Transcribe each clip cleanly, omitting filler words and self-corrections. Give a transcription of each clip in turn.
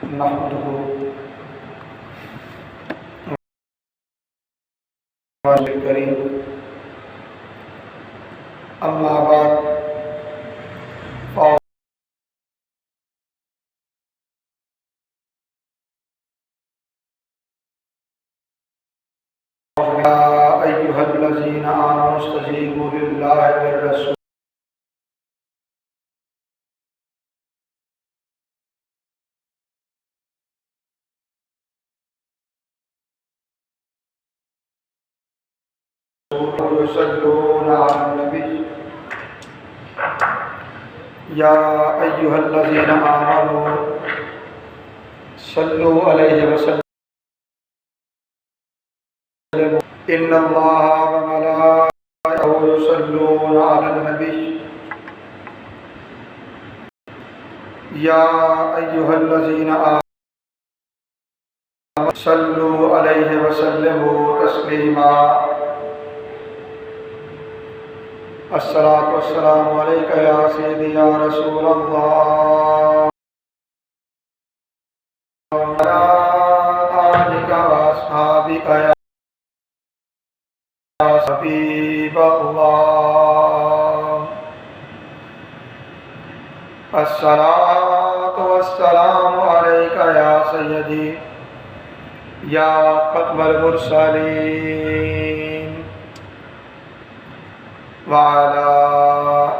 نحمده الكريم أما بعد يا أيها الذين آمنوا استجيبوا لله والرسول يصلون على النبي يا أيها الذين آمنوا صلوا عليه وسلموا إن الله وملائكته يصلون على النبي يا أيها الذين آمنوا صلوا عليه وسلموا تسليما الصلاة والسلام عليك يا سيدي يا رسول الله وعلى آلك وأصحابك يا حبيب الله الصلاة والسلام عليك يا سيدي يا ختم المرسلين وعلى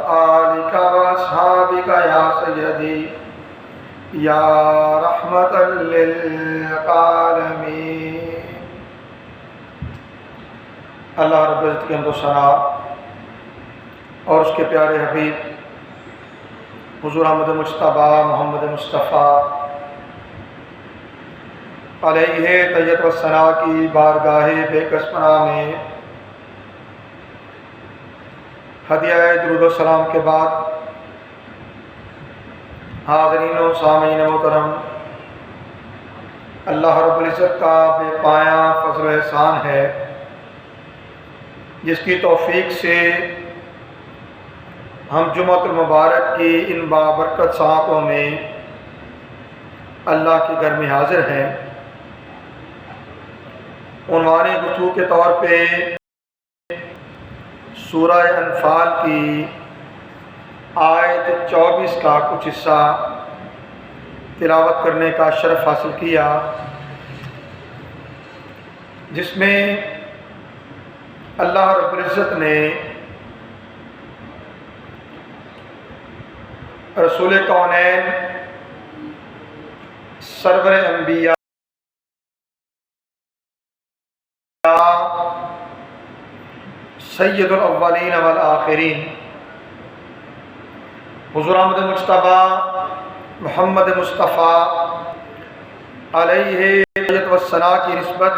آلك وأصحابك يا سيدي يا رحمة للعالمين اللہ رب العزت کی حمد و ثنا اور اس کے پیارے حبیب حضور احمد مجتبیٰ محمد مصطفیٰ علیہ تحیت و ثنا کی بارگاہ بے کس پناہ میں ہدیہ درود و سلام کے بعد حاضرین و سامعین محترم، اللہ رب العزت کا بے پایاں فضل و احسان ہے جس کی توفیق سے ہم جمعۃ المبارک کی ان بابرکت ساعتوں میں اللہ کے گھر میں حاضر ہیں۔ عنوان گفتگو کے طور پہ سورہ انفال کی آیت 24 کا کچھ حصہ تلاوت کرنے کا شرف حاصل کیا، جس میں اللہ رب العزت نے رسول کونین سرور انبیاء سید الاولین والآخرین حضور احمد مجتبیٰ محمد مصطفیٰ علیہ تحیت و ثنا کی نسبت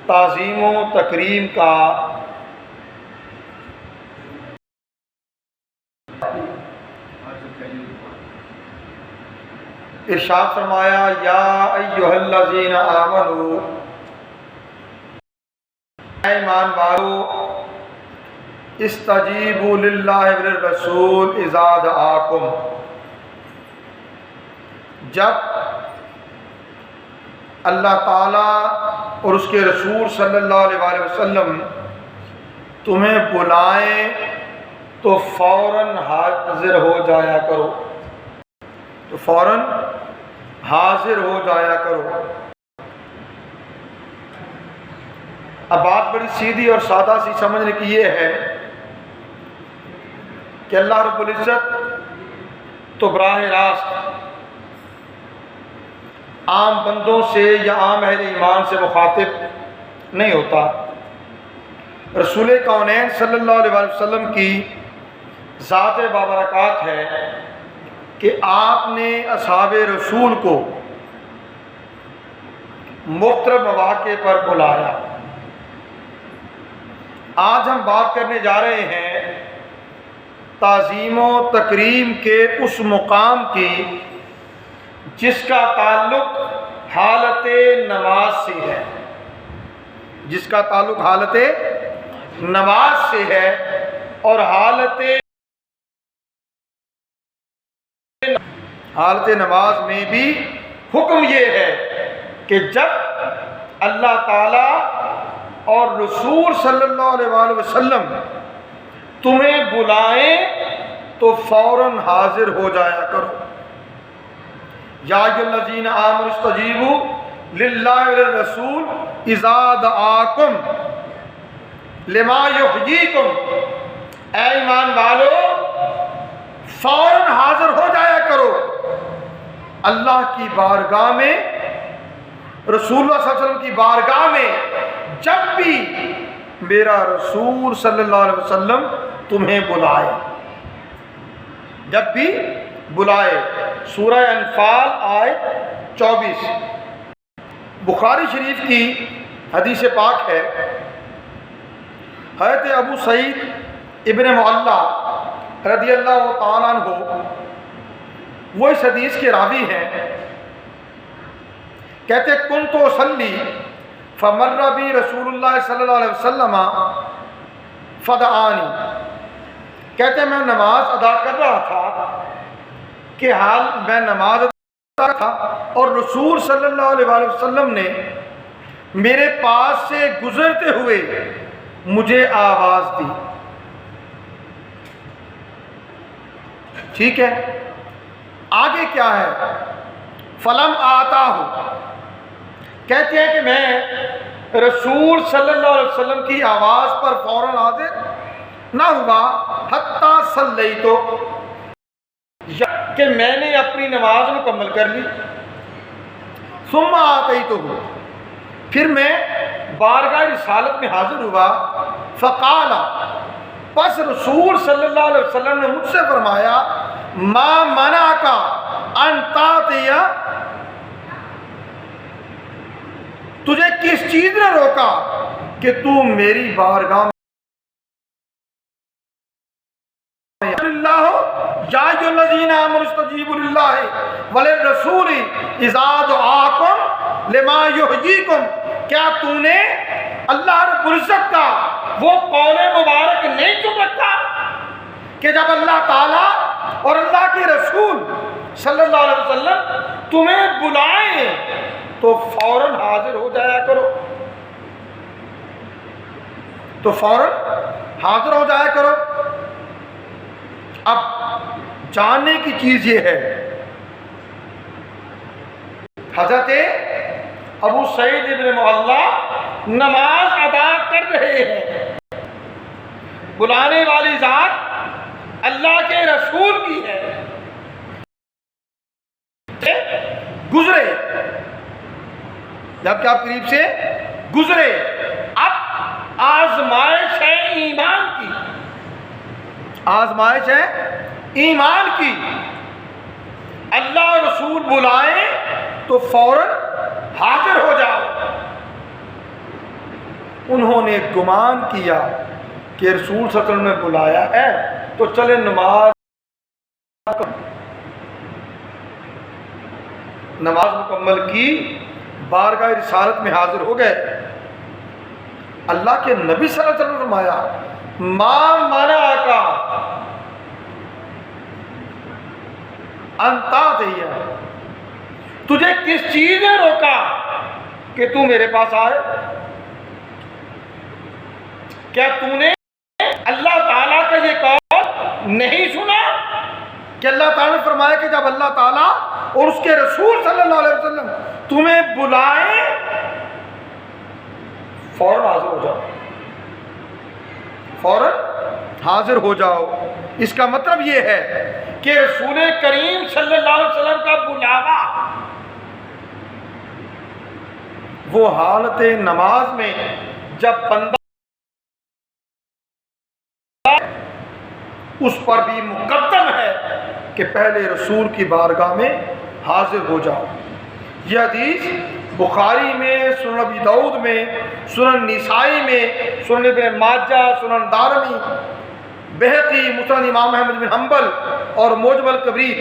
تعظیم و تکریم کا ارشاد فرمایا، یا ایھا الذین آمنوا، اے ایمان والو، استجیبوا للہ وللرسول اذا دعاکم، جب اللہ تعالیٰ اور اس کے رسول صلی اللہ علیہ وسلم تمہیں بلائیں تو فوراً حاضر ہو جایا کرو، تو فوراً حاضر ہو جایا کرو۔ اب بات بڑی سیدھی اور سادہ سی سمجھنے کی یہ ہے کہ اللہ رب العزت تو براہ راست عام بندوں سے یا عام اہل ایمان سے مخاطب نہیں ہوتا۔ رسول کونین صلی اللہ علیہ وسلم کی ذات بابرکات ہے کہ آپ نے اصحاب رسول کو مختلف مواقع پر بلایا۔ آج ہم بات کرنے جا رہے ہیں تعظیم و تکریم کے اس مقام کی جس کا تعلق حالت نماز سے ہے، جس کا تعلق حالت نماز سے ہے اور حالت حالت نماز میں بھی حکم یہ ہے کہ جب اللہ تعالیٰ اور رسول صلی اللہ علیہ وآلہ وسلم تمہیں بلائیں تو فوراً حاضر ہو جایا کرو۔ یا ایھا الذین آمنوا استجیبوا للہ وللرسول اذا دعاکم لما یحییکم، اے ایمان والو فوراً حاضر ہو جایا کرو اللہ کی بارگاہ میں، رسول اللہ صلی اللہ علیہ وسلم کی بارگاہ میں، جب بھی میرا رسول صلی اللہ علیہ وسلم تمہیں بلائے، جب بھی بلائے۔ سورہ انفال آیت 24، بخاری شریف کی حدیث پاک ہے، حضرت ابو سعید ابن معلہ رضی اللہ تعالیٰ عنہ وہ اس حدیث کے راوی ہیں، کہتے کنت اصلی فمر بی رسول اللہ صلی اللہ علیہ وسلم فدعانی، کہتے میں نماز ادا کر رہا تھا کہ حال میں نماز ادا تھا اور رسول صلی اللہ علیہ وآلہ وسلم نے میرے پاس سے گزرتے ہوئے مجھے آواز دی۔ ٹھیک ہے، آگے کیا ہے؟ فلم آتا ہوں، کہتے ہیں کہ میں رسول صلی اللہ علیہ وسلم کی آواز پر فوراً حاضر نہ ہوا حتیٰ صلیتو، کہ میں نے اپنی نماز مکمل کر لی، ثم آتیتہ، پھر میں بارگاہ رسالت میں حاضر ہوا، فقال، پس رسول صلی اللہ علیہ وسلم نے مجھ سے فرمایا، ما منعک ان تأتی، تجھے کس چیز نے روکا کہ تو میری بارگاہ میں یا ایھا الذین آمنوا استجیبوا للہ وللرسول اذا دعاکم لما یحییکم، کیا تو نے اللہ رب العزت کا وہ قول مبارک نہیں سن رکھا کہ جب اللہ تعالیٰ اور اللہ کے رسول صلی اللہ علیہ وسلم تمہیں بلائیں تو فوراً حاضر ہو جایا کرو، تو فوراً حاضر ہو جایا کرو۔ اب جاننے کی چیز یہ ہے، حضرت ابو سعید ابن معلہ نماز ادا کر رہے ہیں، بلانے والی ذات اللہ کے رسول کی ہے، گزرے، جب کہ آپ قریب سے گزرے، اب آزمائش ہے ایمان کی، آزمائش ہے ایمان کی، اللہ رسول بلائیں تو فوراً حاضر ہو جاؤ۔ انہوں نے گمان کیا کہ رسول صلی اللہ علیہ وسلم نے بلایا ہے تو چلے نماز مکمل کی، بارگاہ رسالت میں حاضر ہو گئے۔ اللہ کے نبی صلی اللہ علیہ وسلم نے فرمایا، ما منعک ان تأتی، تجھے کس چیز نے روکا کہ تو میرے پاس آئے؟ کیا تو نے اللہ تعالیٰ کا یہ قول نہیں سنا کہ اللہ تعالیٰ نے فرمایا کہ جب اللہ تعالیٰ اور اس کے رسول صلی اللہ علیہ وسلم تمہیں بلائیں فوراً حاضر ہو جاؤ، فوراً حاضر ہو جاؤ۔ اس کا مطلب یہ ہے کہ رسول کریم صلی اللہ علیہ وسلم کا بلاوا وہ حالت نماز میں جب بندہ اس پر بھی مقدم ہے کہ پہلے رسول کی بارگاہ میں حاضر ہو جاؤ۔ یہ حدیث بخاری میں، سنن ابی داؤد میں، سنن نسائی میں، سنن ابن ماجہ، سنن دارمی، بہقی، مسند امام احمد بن حنبل اور معجم الکبیر،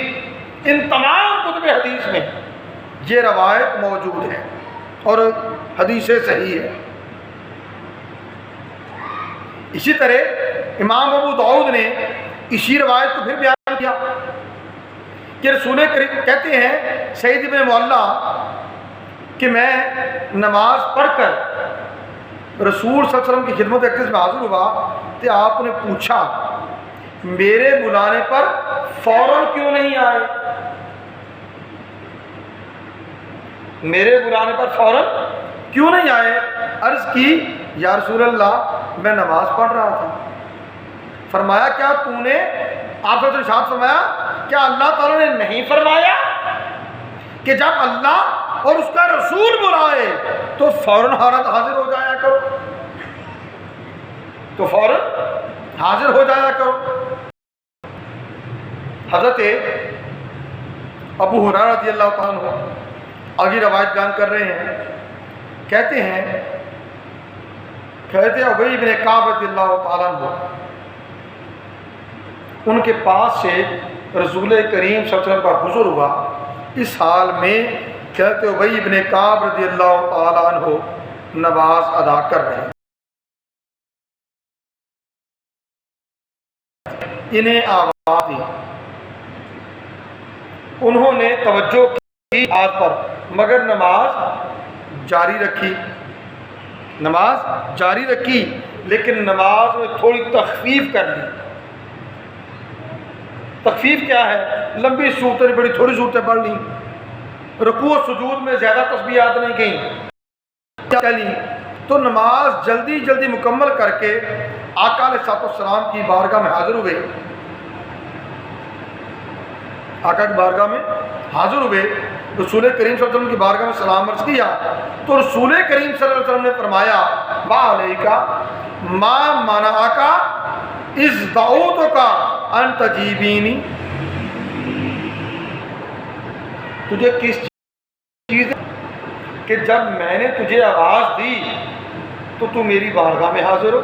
ان تمام کتب حدیث میں یہ روایت موجود ہے اور حدیث صحیح ہے۔ اسی طرح امام ابو داؤد نے اسی روایت کو پھر بیان کیا کہ رسول کریم کہتے ہیں سعید بن معلّہ کہ میں نماز پڑھ کر رسول صلی اللہ علیہ وسلم کی خدمت اقدس میں حاضر ہوا تو آپ نے پوچھا میرے بلانے پر فوراً کیوں نہیں آئے؟ میرے بلانے پر فوراً کیوں نہیں آئے؟ عرض کی یا رسول اللہ میں نماز پڑھ رہا تھا۔ فرمایا کیا تو نے آپ نے ارشاد فرمایا کیا اللہ تعالیٰ نے نہیں فرمایا کہ جب اللہ اور اس کا رسول بلائے تو فوراً حاضر ہو جایا کرو، تو فوراً حاضر ہو جایا کرو۔ حضرت ابو ہریرہ رضی اللہ تعالیٰ عنہ آگے روایت بیان کر رہے ہیں، کہتے ہیں ابی بن کعب رضی اللہ تعالیٰ عنہ ان کے پاس سے رسول کریم صلی اللہ علیہ وسلم کا گزر ہوا، اس حال میں کہتے ابی بن کعب رضی اللہ تعالیٰ عنہ نماز ادا کر رہے ہیں، انہیں آواز دی، انہوں نے توجہ کی آواز پر مگر نماز جاری رکھی، لیکن نماز میں تھوڑی تخفیف کر لی۔ تخفیف کیا ہے؟ لمبی صورتیں بڑی تھوڑی صورتیں پڑھ لی، رکوع و سجود میں زیادہ تسبیحات نہیں گئیں، تو نماز جلدی جلدی مکمل کر کے آقا علیہ السلام کی بارگاہ میں حاضر ہوئے، آقا کی بارگاہ میں حاضر ہوئے، رسول کریم صلی اللہ علیہ وسلم کی بارگاہ میں سلام عرض کیا تو رسول کریم صلی اللہ علیہ وسلم نے فرمایا وعلیکا ما منعکا اذ دعوتک ان تجیبینی، تجھے کس چیز کہ جب میں نے تجھے آواز دی تو تو میری بارگاہ میں حاضر ہو،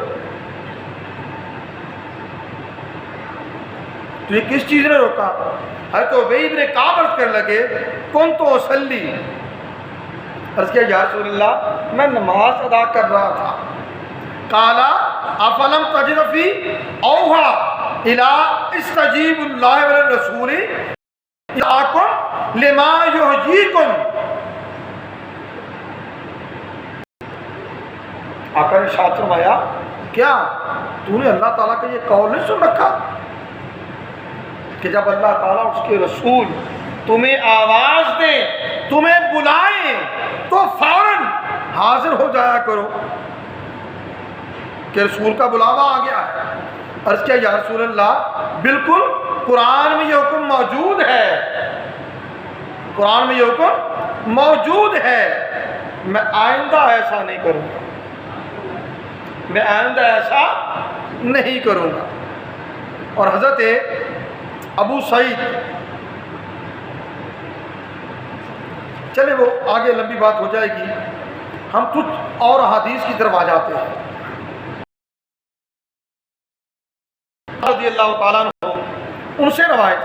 تجھے کس چیز نے روکا؟ ہے تو ابی بن کعب عرض کرنے لگے کنت اصلی، عرض کیا یا رسول اللہ میں نماز ادا کر رہا تھا۔ قالا افلم تجد فی اوہا الی استجیب اللہ والرسول یاکم لما یحییکم، آقا نے ارشاد فرمایا کیا تو نے اللہ تعالیٰ کا یہ قول نہیں سن رکھا کہ جب اللہ تعالیٰ اس کے رسول تمہیں آواز دیں، تمہیں بلائیں تو فوراً حاضر ہو جایا کرو، کہ رسول کا بلاوا آ گیا ہے۔ عرض کیا یا رسول اللہ بالکل قرآن میں یہ حکم موجود ہے، قرآن میں یہ حکم موجود ہے، میں آئندہ ایسا نہیں کروں گا، میں آئندہ ایسا نہیں کروں گا۔ اور حضرت ابو سعید، چلے وہ آگے لمبی بات ہو جائے گی، ہم کچھ اور احادیث کی طرف آ جاتے ہیں۔ رضی اللہ تعالیٰ عنہ ان سے روایت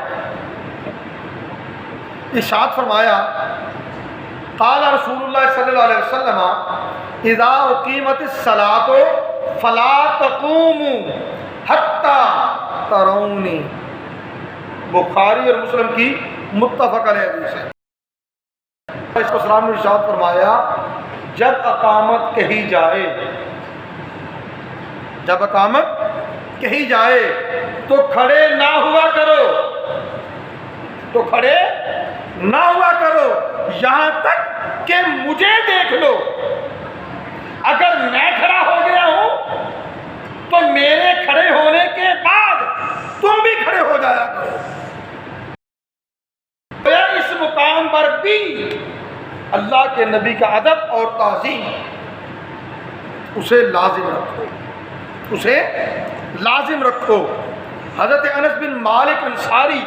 ارشاد فرمایا قال رسول اللہ صلی اللہ علیہ وسلم اذا اقیمت الصلاۃ فلا تقوموا حتی ترونی، بخاری اور مسلم کی متفق علیہ حدیث ہے۔ اس کو سلام نے ارشاد فرمایا جب اقامت کہی جائے، جب اقامت کہی جائے تو کھڑے نہ ہوا کرو، تو کھڑے نہ ہوا کرو یہاں تک کہ مجھے دیکھ لو، اگر میں کھڑا ہو گیا ہوں تو میرے کھڑے ہونے کے بعد تم بھی کھڑے ہو جایا کرو۔ اس مقام پر بھی اللہ کے نبی کا ادب اور تعظیم، اسے لازم رکھو، اسے لازم رکھو۔ حضرت انس بن مالک انصاری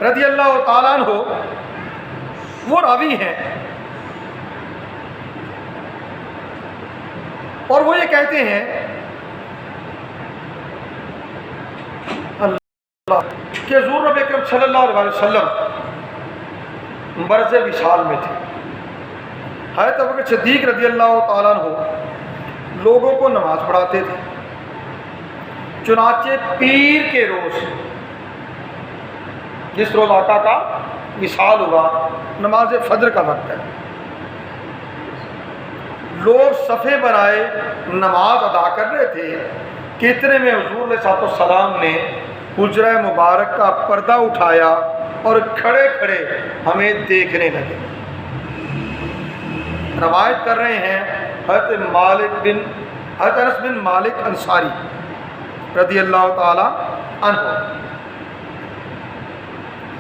رضی اللہ تعالیٰ عنہ وہ راوی ہیں، اور وہ یہ کہتے ہیں اللہ کہ حضور نبی اکرم صلی اللہ علیہ وسلم مرض وصال میں تھے، حضرت ابوبکر صدیق رضی اللہ تعالیٰ عنہ لوگوں کو نماز پڑھاتے تھے، چنانچہ پیر کے روز جس روز آقا کا وصال ہوا، نماز فجر کا وقت ہے، لوگ صفے بنائے نماز ادا کر رہے تھے کہ اتنے میں حضور علیہ السلام نے حجرہ مبارک کا پردہ اٹھایا اور کھڑے کھڑے ہمیں دیکھنے لگے۔ روایت کر رہے ہیں حضرت انس بن مالک انصاری رضی اللہ تعالی عنہ،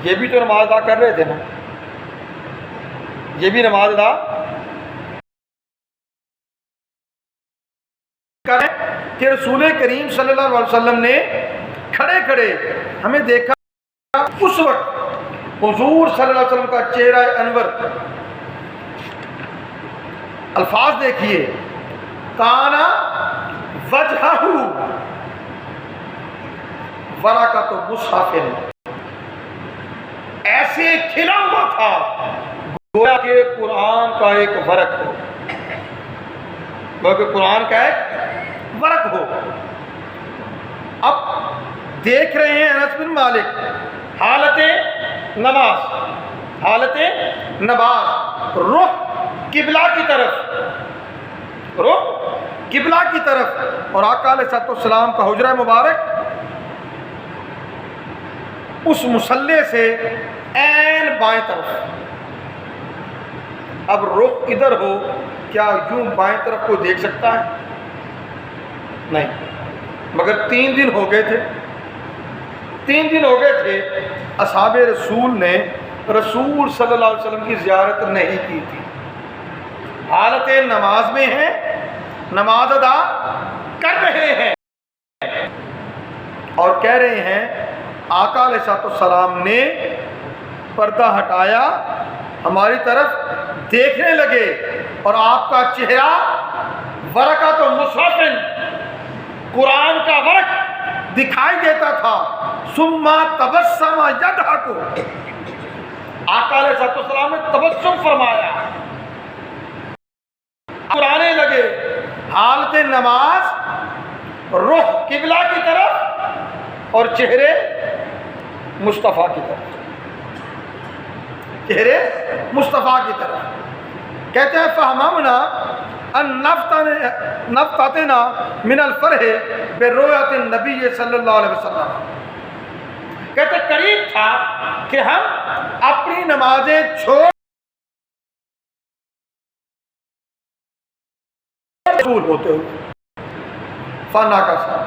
یہ بھی تو نماز ادا کر رہے تھے نا، یہ بھی نماز ادا کریں کہ رسول کریم صلی اللہ علیہ وسلم نے کھڑے کھڑے ہمیں دیکھا۔ اس وقت حضور صلی اللہ علیہ وسلم کا چہرہ انور، الفاظ دیکھیے، کانا وجہہ ورقۃ مصحف، ایسے کھلا ہوا تھا گویا کہ قرآن کا ایک ورق ہو، گویا کہ قرآن کا ایک ورق ہو۔ اب دیکھ رہے ہیں انس بن مالک حالت نماز، رخ قبلہ کی طرف، اور آقا علیہ السلام کا حجرہ مبارک اس مصلی سے عین بائیں طرف۔ اب رخ ادھر ہو، کیا یوں بائیں طرف کو دیکھ سکتا ہے؟ نہیں، مگر 3 دن ہو گئے تھے اصحاب رسول نے رسول صلی اللہ علیہ وسلم کی زیارت نہیں کی تھی، حالت نماز میں ہیں، نماز ادا کر رہے ہیں اور کہہ رہے ہیں آقا علیہ السلام نے پردہ ہٹایا، ہماری طرف دیکھنے لگے اور آپ کا چہرہ ورقۃ مصحف، قرآن کا ورق دکھائی دیتا تھا۔ ثم تبسم یضحک، آقا علیہ السلام نے تبسم فرمایا، قرانے لگے، حالت نماز، رخ قبلہ کی طرف اور چہرے مصطفیٰ کی طرف، کہتے ہیں فہممنا ان نفتتنا من الفرح برؤیت النبی صلی اللہ علیہ وسلم، کہتے قریب تھا کہ ہم اپنی نمازیں چھوڑ رسول ہوتے ہوئے فانا کا صاحب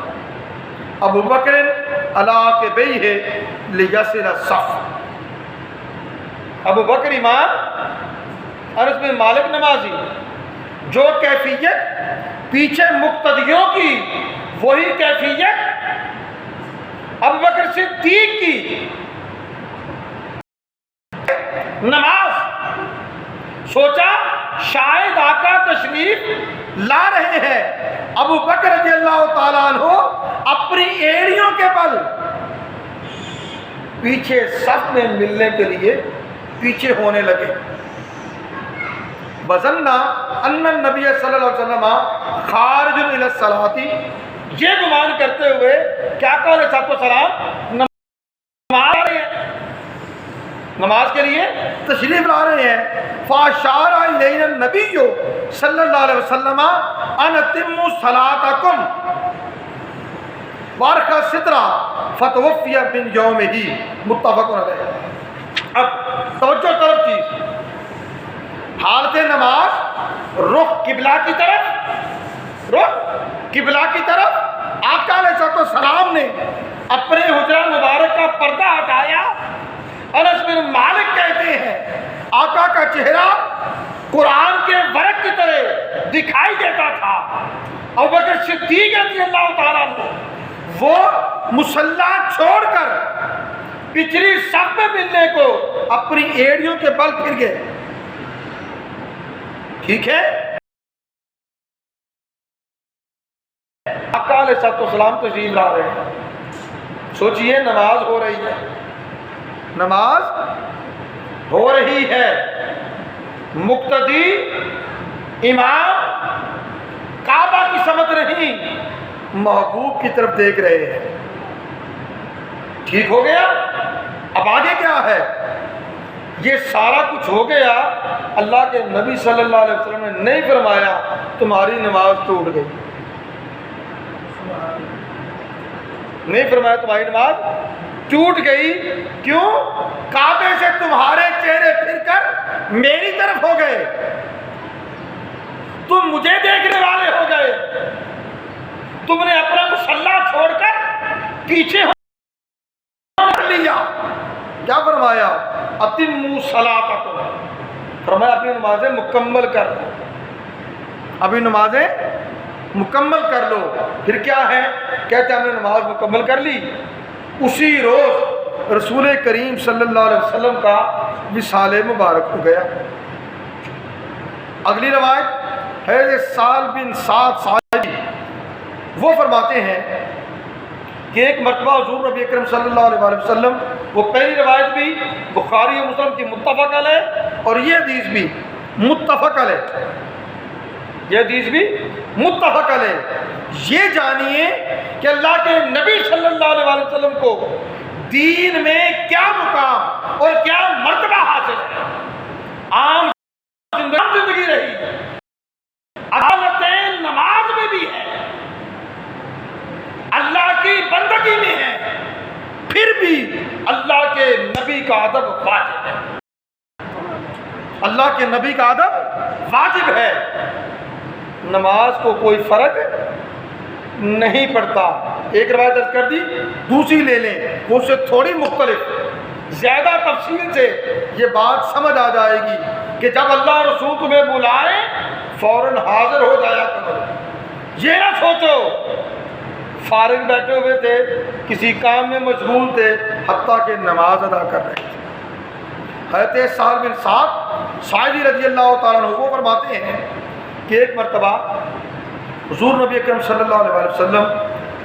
ابو بکر علا کے بئی ہے لیسل الصف، ابو بکر امام، انس بن مالک نمازی، جو کیفیت پیچھے مقتدیوں کی وہی کیفیت ابو بکر صدیق کی۔ نماز سوچا شاید آقا تشریف لا رہے ہیں، ابو بکر رضی اللہ تعالیٰ عنہ اپنی ایڑیوں کے بل پیچھے صف میں ملنے کے لیے پیچھے ہونے لگے۔ وظنّا ان النبی صلی اللہ علیہ وسلم خارج الی الصلاۃ، یہ گمان کرتے ہوئے کہ آقا علیہ السلام نماز کے لیے تشریف لا رہے ہیں۔ فاشار الینا النبی صلی اللہ علیہ وسلم ان اتموا صلاتکم وارخ سترہ فتوفی من یومہ، متفق علیہ۔ اب توجہ طرف چیز، حالت نماز، رخ قبلہ کی طرف، آقا علیہ السلام نے اپنے حجرہ مبارک کا پردہ ہٹایا۔ انس بن مالک کہتے ہیں آقا کا چہرہ قرآن کے ورق کی طرح دکھائی دیتا تھا۔ ابوبکر صدیق رضی اللہ تعالیٰ عنہ وہ مصلی چھوڑ کر پچھلی صف میں ملنے کو اپنی ایڑیوں کے بل پھر گئے۔ ٹھیک ہے، آقا علیہ السلام تشریف لا رہے ہیں، سوچئے نماز ہو رہی ہے، مقتدی امام کعبہ کی سمت نہیں، محبوب کی طرف دیکھ رہے ہیں۔ ٹھیک ہو گیا، اب آگے کیا ہے؟ یہ سارا کچھ ہو گیا، اللہ کے نبی صلی اللہ علیہ وسلم نے نہیں فرمایا تمہاری نماز ٹوٹ گئی، نہیں فرمایا تمہاری نماز ٹوٹ گئی۔ کیوں؟ کعبے سے تمہارے چہرے پھر کر میری طرف ہو گئے، تم مجھے دیکھنے والے ہو گئے، تم نے اپنا مصلی چھوڑ کر پیچھے ہو لیا۔ کیا فرمایا؟ اتموا صلاتکم، فرمایا اپنی نمازیں مکمل کر لو، ابھی نمازیں مکمل کر لو۔ پھر کیا ہے؟ کہتے ہیں ہم نے نماز مکمل کر لی، اسی روز رسول کریم صلی اللہ علیہ وسلم کا وصال مبارک ہو گیا۔ اگلی روایت ہے سال بن سعد ساعدی، وہ فرماتے ہیں کہ ایک مرتبہ حضور نبی اکرم صلی اللہ علیہ وآلہ وسلم، وہ پہلی روایت بھی بخاری و مسلم کی متفق علیہ اور یہ حدیث بھی متفق علیہ، یہ حدیث بھی متفق علیہ۔ یہ جانیے کہ اللہ کے نبی صلی اللہ علیہ وآلہ وسلم کو دین میں کیا مقام اور کیا مرتبہ حاصل ہے۔ عام زندگی رہی، عدالتیں نماز میں بھی ہے، اللہ کی بندگی میں ہے، پھر بھی اللہ کے نبی کا ادب واجب ہے، اللہ کے نبی کا ادب واجب ہے۔ نماز کو کوئی فرق نہیں پڑتا۔ ایک روایت درج کر دی، دوسری لے لیں، وہ اس سے تھوڑی مختلف، زیادہ تفصیل سے یہ بات سمجھ آ جائے گی کہ جب اللہ رسول تمہیں بلائے فوراً حاضر ہو جایا کرو۔ یہ نہ سوچو فارغ بیٹھے ہوئے تھے، کسی کام میں مشغول تھے، حتیٰ کہ نماز ادا کر رہے تھے۔ حضرت سہل بن سعد ساعدی رضی اللہ تعالیٰ عنہ وہ فرماتے ہیں کہ ایک مرتبہ حضور نبی اکرم صلی اللہ علیہ وسلم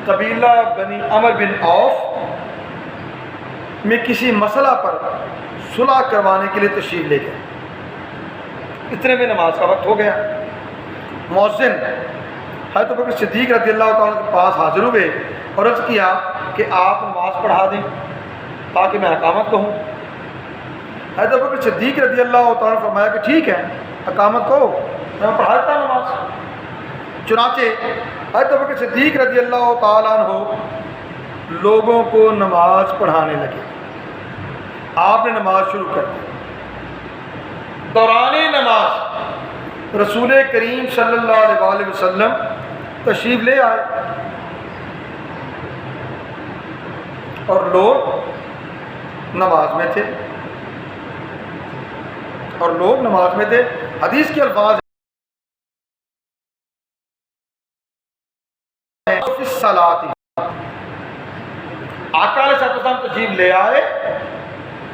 قبیلہ بنی عمر بن عوف میں کسی مسئلہ پر صلح کروانے کے لیے تشریف لے گئے۔ اتنے میں نماز کا وقت ہو گیا۔ مؤذن حضرت ابوبکر صدیق رضی اللہ تعالیٰ کے پاس حاضر ہوئے اور عرض کیا کہ آپ نماز پڑھا دیں تاکہ میں اقامت کہوں۔ حضرت ابوبکر صدیق رضی اللہ تعالیٰ نے فرمایا کہ ٹھیک ہے، اقامت کہو، میں پڑھا دیتا ہوں نماز۔ چنانچہ حضرت ابوبکر صدیق رضی اللہ تعالیٰ عنہ لوگوں کو نماز پڑھانے لگے۔ آپ نے نماز شروع کر دی۔ دوران نماز رسول کریم صلی اللہ علیہ وآلہ وسلم تشریف لے آئے اور لوگ نماز میں تھے، حدیث کے الفاظ آقا علیہ السلام تشریف لے آئے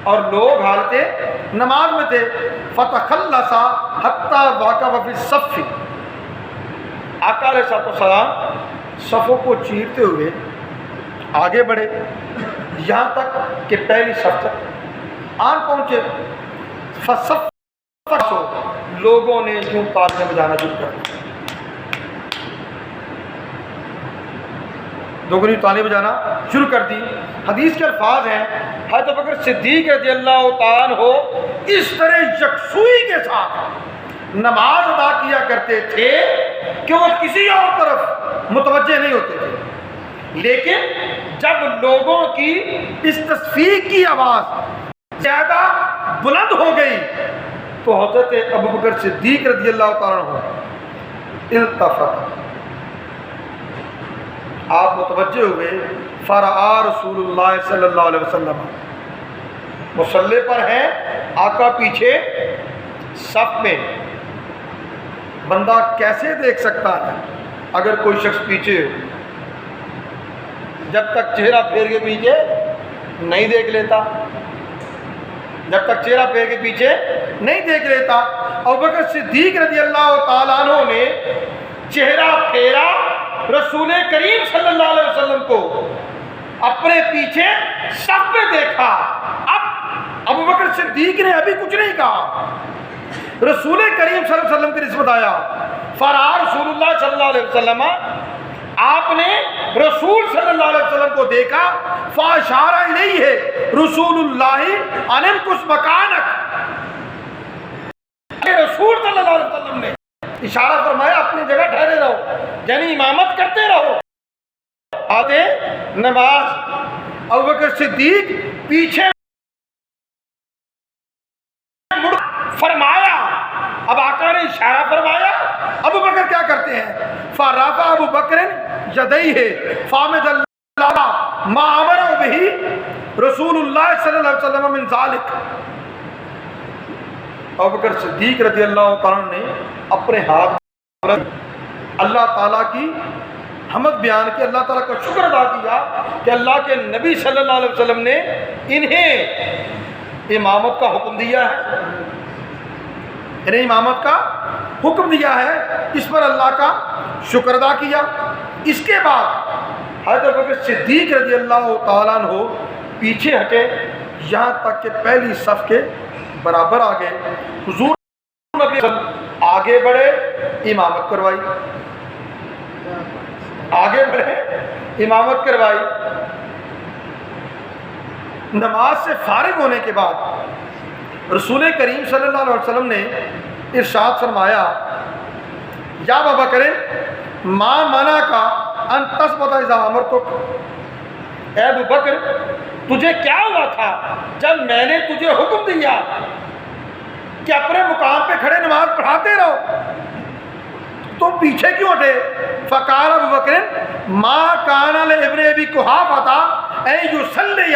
اور لوگ حالت نماز میں تھے۔ فتخلص حتی وقف فی الصف، آقا علیہ السلام صفوں کو چیرتے ہوئے آگے بڑھے یہاں تک کہ پہلی صف تک آن پہنچے۔ فصف لوگوں نے یوں تالیاں بجانا شروع کر دی، لوگوں نے تالیاں بجانا شروع کر دی۔ حدیث کے الفاظ ہیں حضرت ابوبکر صدیق رضی اللہ تعالیٰ عنہ اس طرح یکسوئی کے ساتھ نماز ادا کیا کرتے تھے کہ وہ کسی اور طرف متوجہ نہیں ہوتے تھے، لیکن جب لوگوں کی اس تصفیق کی آواز زیادہ بلند ہو گئی تو حضرت ابوبکر صدیق رضی اللہ تعالیٰ عنہ التفت، آپ متوجہ ہوئے، فرآ رسول اللہ صلی اللہ علیہ وسلم، مصلی پر ہیں آقا پیچھے صف میں۔ بندہ کیسے دیکھ سکتا ہے اگر کوئی شخص پیچھے ہو؟ جب تک چہرہ پھیر کے پیچھے نہیں دیکھ لیتا، جب تک چہرہ پھیر کے پیچھے نہیں دیکھ لیتا۔ ابوبکر صدیق رضی اللہ تعالیٰ عنہ نے چہرہ پھیرا، رسول کریم صلی اللہ علیہ وسلم کو اپنے پیچھے صف میں دیکھا۔ اب ابوبکر صدیق نے ابھی کچھ نہیں کہا، رسول کریم صلی اللہ علیہ وسلم کی نسبت آیا، فرآ رسول اللہ صلی اللہ علیہ وسلم، آپ نے رسول صلی اللہ علیہ وسلم کو دیکھا، فاشار الیہ، رسول اللہ انم کس مکانک، رسول صلی اللہ علیہ وسلم نے اشارہ فرمایا اپنی جگہ ٹھہرے رہو، یعنی امامت کرتے رہو۔ آتے نماز، ابوبکر صدیق پیچھے مڑ فرمایا، اب آقا نے اشارہ فرمایا، ابوبکر کیا کرتے ہیں؟ فرفع ابوبکر یدیہ فحمد اللہ ما امرہ بہ رسول اللہ صلی اللہ علیہ وسلم من ذالک۔ ابوبکر صدیق رضی اللہ تعالیٰ نے اپنے ہاتھ اللہ تعالیٰ کی حمد بیان کی، اللہ تعالیٰ کا شکر ادا کیا کہ اللہ کے نبی صلی اللہ علیہ وسلم نے انہیں امامت کا حکم دیا ہے، انہیں امامت کا حکم دیا ہے، اس پر اللہ کا شکر ادا کیا۔ اس کے بعد حضرت ابوبکر صدیق رضی اللہ تعالیٰ عنہ پیچھے ہٹے یہاں تک کہ پہلی صف کے برابر آ گئے۔ حضور نبی آگے بڑھے، امامت کروائی، آگے بڑھے، امامت کروائی۔ نماز سے فارغ ہونے کے بعد رسول کریم صلی اللہ علیہ وسلم نے ارشاد فرمایا، یا ابوبکر ما منع کا ان تثبت اذا امرتک، اے ابوبکر تجھے کیا ہوا تھا جب میں نے تجھے حکم دیا کہ اپنے مقام پہ کھڑے نماز پڑھاتے رہو، تو پیچھے کیوں ہٹے؟ فقال ابوبکر ما کان لابن ابی قحافہ ان یصلی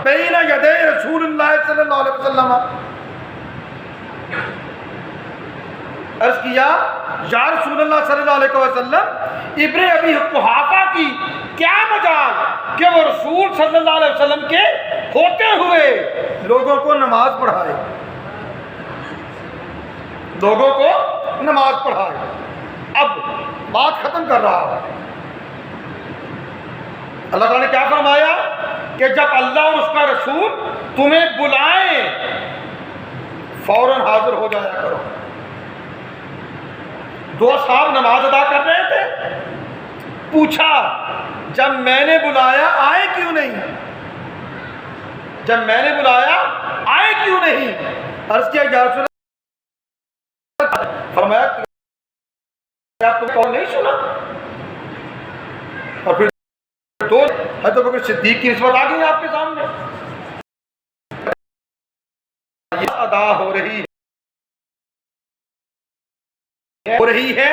بین یدی رسول اللہ صلی اللہ علیہ وسلم۔ عرض کیا یا رسول اللہ صلی اللہ علیہ وسلم، ابن ابی قحافہ کی کیا مجال کہ وہ رسول صلی اللہ علیہ وسلم کے ہوتے ہوئے لوگوں کو نماز پڑھائے، لوگوں کو نماز پڑھائے۔ اب بات ختم کر رہا ہوں۔ اللہ تعالیٰ نے کیا فرمایا کہ جب اللہ اور اس کا رسول تمہیں بلائیں فوراً حاضر ہو جایا کرو۔ دو صاحب نماز ادا کر رہے تھے، پوچھا جب میں نے بلایا آئے کیوں نہیں؟ جب میں نے بلایا آئے کیوں نہیں؟ عرض کیا یا رسول اللہ، فرمایا کیا تم کو نہیں سنا؟ اور پھر دو حضرت ابوبکر صدیق کی نسبت آ گئی آپ کے سامنے، ادا ہو رہی ہے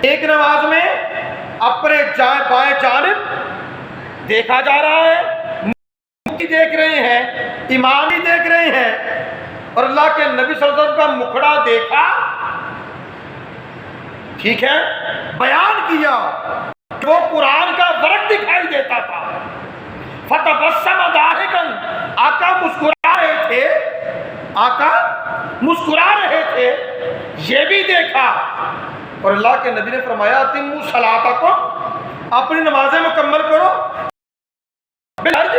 ایک نماز میں اپنے بائیں جانب دیکھا جا رہا ہے، مفتی دیکھ رہے ہیں، امام بھی دیکھ رہے ہیں، اور اللہ کے نبی صلی اللہ علیہ وسلم کا مکھڑا دیکھا، ٹھیک ہے، بیان کیا کہ وہ قرآن کا ورق دکھائی دیتا تھا۔ فتبسم ضاحکا، آقا مسکرا رہے تھے، آقا مسکرا رہے تھے، یہ بھی دیکھا، اور اللہ کے نبی نے فرمایا اتموا صلاتکم، اپنی نمازیں مکمل کرو، بالحرج،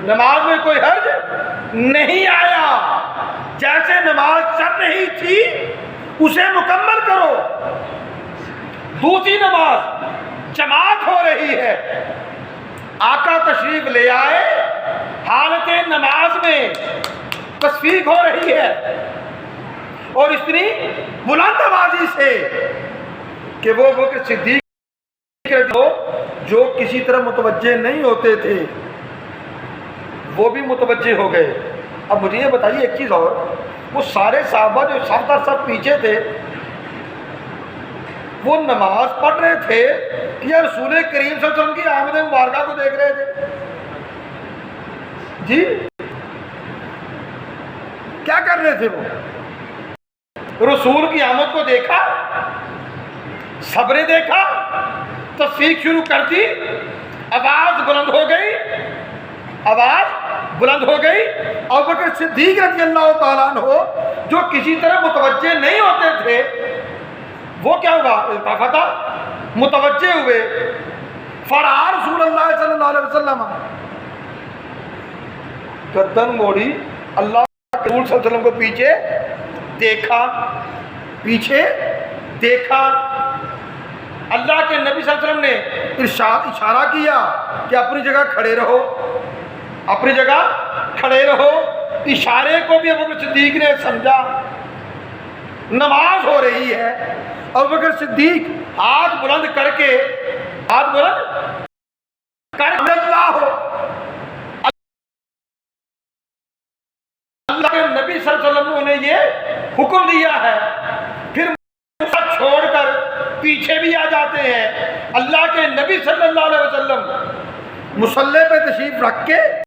نماز میں کوئی حرج نہیں آیا، جیسے نماز چل رہی تھی اسے مکمل کرو۔ دوسری نماز جماعت ہو رہی ہے، آقا تشریف لے آئے، حالت نماز میں تصفیق ہو رہی ہے، اور اتنی بلند آوازی سے کہ وہ ابوبکر صدیق جو کسی طرح متوجہ نہیں ہوتے تھے وہ بھی متوجہ ہو گئے۔ اب مجھے یہ بتائیے ایک چیز اور، وہ سارے صحابہ جو صف در صف پیچھے تھے وہ نماز پڑھ رہے تھے یا رسول کریم صلی اللہ علیہ وسلم کی آمد مبارکہ کو دیکھ رہے تھے؟ جی کیا کر رہے تھے؟ وہ رسول کی آمد کو دیکھا، صبر دیکھا، تصفیق شروع کر دی، آواز بلند ہو گئی، آواز بلند ہو گئی۔ ابوبکر صدیق رضی اللہ تعالیٰ عنہ جو کسی طرح متوجہ نہیں ہوتے تھے وہ کیا ہوا؟ التفتا، متوجہ ہوئے، فرعا رسول اللہ صلی اللہ علیہ وسلم، گردن موڑی، اللہ کے رسول صلی اللہ علیہ وسلم کو پیچھے دیکھا، پیچھے دیکھا۔ اللہ کے نبی صلی اللہ علیہ وسلم نے اشارہ کیا کہ اپنی جگہ کھڑے رہو، اپنی جگہ کھڑے رہو. اشارے کو بھی ابوبکر صدیق نے سمجھا. نماز ہو رہی ہے, ابوبکر صدیق ہاتھ بلند کر کے اللہ کے نبی صلی اللہ علیہ وسلم نے یہ حکم دیا ہے. پھر چھوڑ کر پیچھے بھی آ جاتے ہیں. اللہ کے نبی صلی اللہ علیہ وسلم مصلی پہ تشریف رکھ کے